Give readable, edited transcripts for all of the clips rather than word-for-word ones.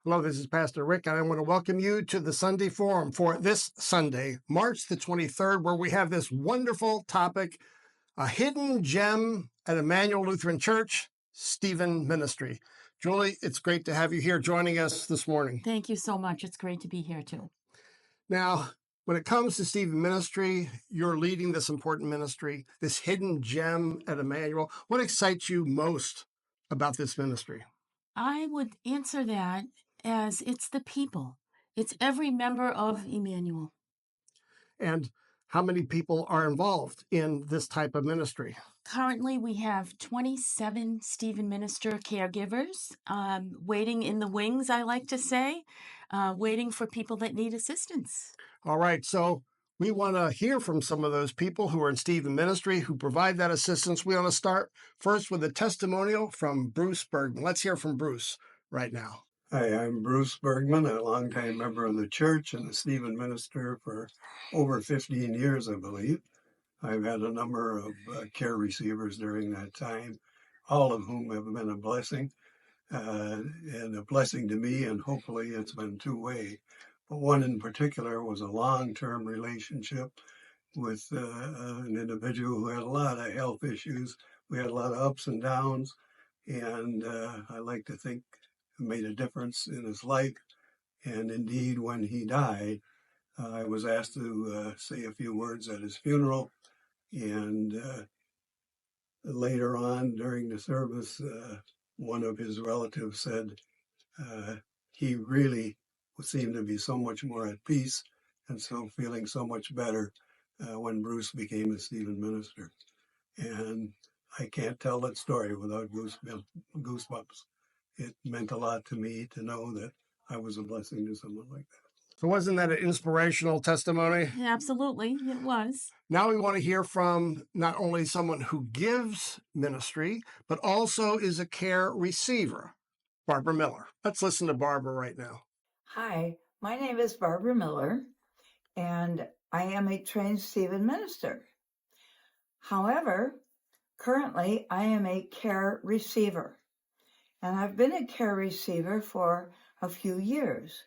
Hello, this is Pastor Rick, and I want to welcome you to the Sunday Forum for this Sunday, March the 23rd, where we have this wonderful topic, a hidden gem at Emmanuel Lutheran Church, Stephen Ministry. Julie, it's great to have you here joining us this morning. Thank you so much. It's great to be here too. Now, when it comes to Stephen Ministry, you're leading this important ministry, this hidden gem at Emmanuel. What excites you most about this ministry? I would answer that as it's the people. It's every member of Emmanuel. And how many people are involved in this type of ministry? Currently, we have 27 Stephen Minister caregivers waiting in the wings, I like to say, waiting for people that need assistance. All right, so we want to hear from some of those people who are in Stephen Ministry who provide that assistance. We want to start first with a testimonial from Bruce Bergman. Let's hear from Bruce right now. Hi, I'm Bruce Bergman, a longtime member of the church and a Stephen minister for over 15 years, I believe. I've had a number of care receivers during that time, all of whom have been a blessing, and a blessing to me, and hopefully it's been two-way. But one in particular was a long-term relationship with an individual who had a lot of health issues. We had a lot of ups and downs, and I like to think made a difference in his life. And indeed, when he died, I was asked to say a few words at his funeral. And later on during the service, one of his relatives said he really seemed to be so much more at peace and so feeling so much better when Bruce became a Stephen minister. And I can't tell that story without goosebumps. It meant a lot to me to know that I was a blessing to someone like that. So wasn't that an inspirational testimony? Absolutely, it was. Now we want to hear from not only someone who gives ministry, but also is a care receiver, Barbara Miller. Let's listen to Barbara right now. Hi, my name is Barbara Miller, and I am a trained Stephen minister. However, currently I am a care receiver, and I've been a care receiver for a few years.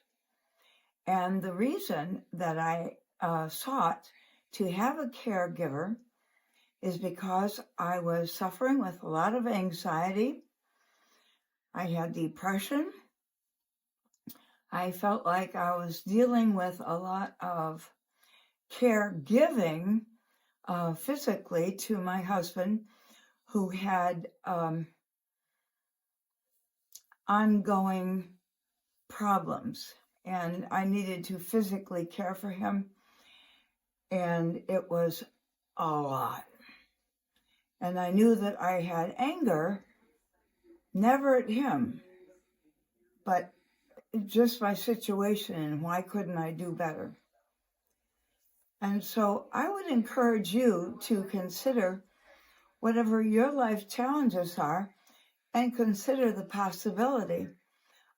And the reason that I sought to have a caregiver is because I was suffering with a lot of anxiety. I had depression. I felt like I was dealing with a lot of caregiving physically to my husband, who had ongoing problems, and I needed to physically care for him, and it was a lot. And I knew that I had anger, never at him, but just my situation and why couldn't I do better. And so I would encourage you to consider whatever your life challenges are and consider the possibility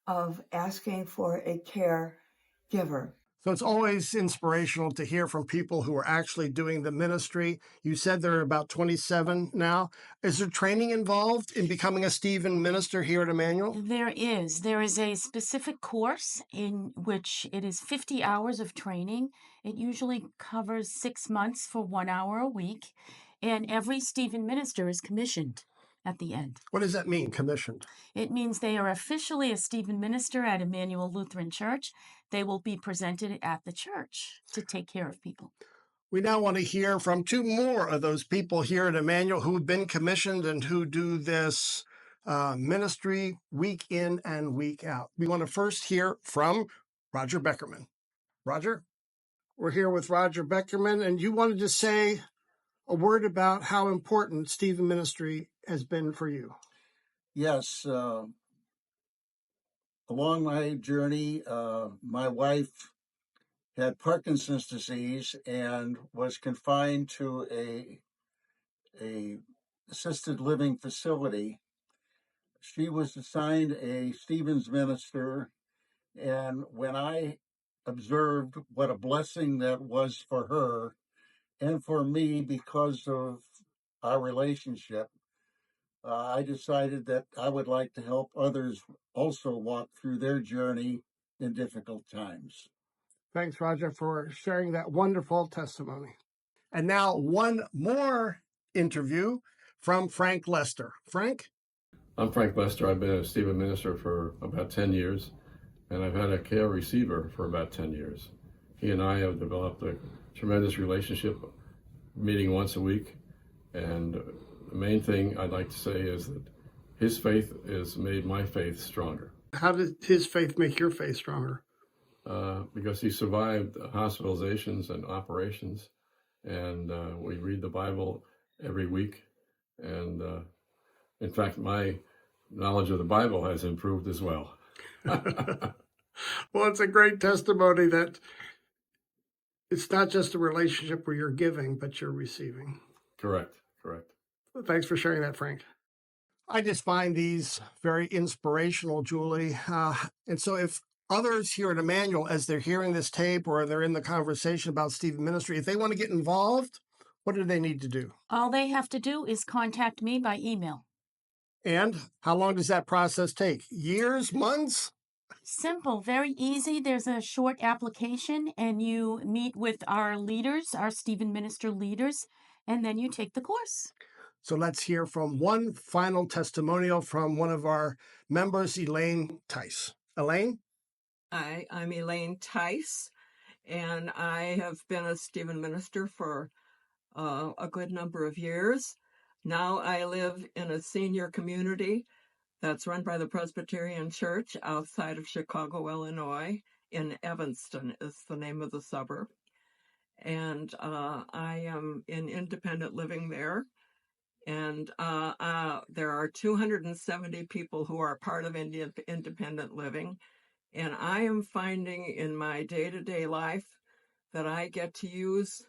of asking for a caregiver. So it's always inspirational to hear from people who are actually doing the ministry. You said there are about 27 now. Is there training involved in becoming a Stephen minister here at Emmanuel? There is. There is a specific course in which it is 50 hours of training. It usually covers 6 months for 1 hour a week, and every Stephen minister is commissioned at the end. What does that mean, commissioned? It means they are officially a Stephen minister at Emmanuel Lutheran Church. They will be presented at the church to take care of people. We now want to hear from two more of those people here at Emmanuel who have been commissioned and who do this ministry week in and week out. We want to first hear from Roger Beckerman. Roger, we're here with Roger Beckerman, and you wanted to say a word about how important Stephen Ministry has been for you. Yes. Along my journey, my wife had Parkinson's disease and was confined to a assisted living facility. She was assigned a Stephen's minister, and when I observed what a blessing that was for her and for me because of our relationship, I decided that I would like to help others also walk through their journey in difficult times. Thanks, Roger, for sharing that wonderful testimony. And now one more interview from Frank Lester. Frank? I'm Frank Lester. I've been a Stephen minister for about 10 years, and I've had a care receiver for about 10 years. He and I have developed a tremendous relationship, meeting once a week. And the main thing I'd like to say is that his faith has made my faith stronger. How did his faith make your faith stronger? Because he survived hospitalizations and operations, and we read the Bible every week. And in fact, my knowledge of the Bible has improved as well. Well, it's a great testimony that it's not just a relationship where you're giving, but you're receiving. Correct. Thanks for sharing that, Frank. I just find these very inspirational, Julie. And so if others here at Emmanuel, as they're hearing this tape or they're in the conversation about Stephen Ministry, if they want to get involved, what do they need to do? All they have to do is contact me by email. And how long does that process take? Years, months? Simple, very easy. There's a short application, and you meet with our leaders, our Stephen Minister leaders, and then you take the course. So let's hear from one final testimonial from one of our members, Elaine Tice. Elaine? Hi, I'm Elaine Tice, and I have been a Stephen minister for a good number of years. Now I live in a senior community that's run by the Presbyterian Church outside of Chicago, Illinois. In Evanston is the name of the suburb. And I am in independent living there. And there are 270 people who are part of independent living. And I am finding in my day-to-day life that I get to use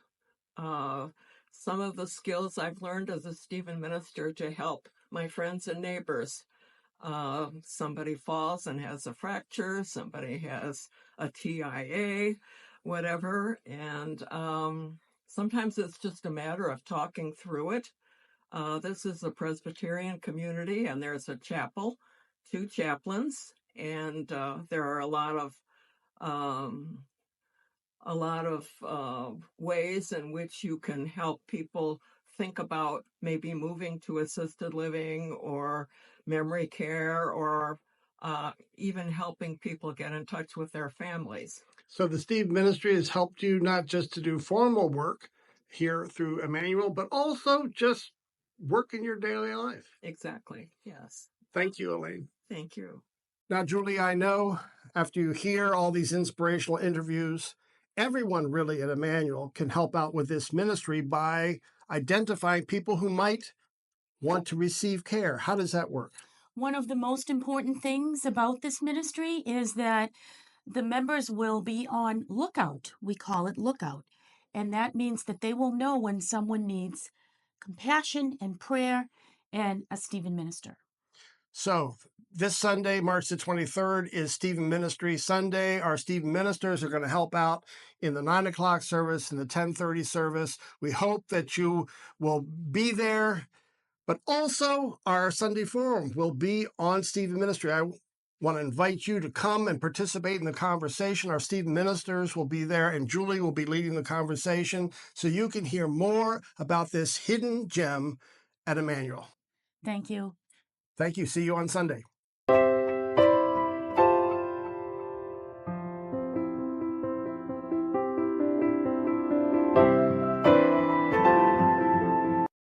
some of the skills I've learned as a Stephen minister to help my friends and neighbors. Somebody falls and has a fracture, somebody has a TIA, whatever. And sometimes it's just a matter of talking through it. This is a Presbyterian community, and there's a chapel, 2 chaplains, and there are a lot of ways in which you can help people think about maybe moving to assisted living or memory care, or even helping people get in touch with their families. So the Steve Ministry has helped you not just to do formal work here through Emmanuel, but also just work in your daily life. Exactly, yes. Thank you, Elaine. Thank you. Now, Julie, I know after you hear all these inspirational interviews, everyone really at Emmanuel can help out with this ministry by identifying people who might want to receive care. How does that work? One of the most important things about this ministry is that the members will be on lookout. We call it lookout. And that means that they will know when someone needs compassion and prayer and a Stephen minister. So this Sunday, March the 23rd, is Stephen Ministry Sunday. Our Stephen ministers are going to help out in the 9 o'clock service and the 10:30 service. We hope that you will be there. But also, our Sunday forum will be on Stephen Ministry. I want to invite you to come and participate in the conversation. Our Stephen ministers will be there, and Julie will be leading the conversation, so you can hear more about this hidden gem at Emmanuel. Thank you. Thank you. See you on Sunday.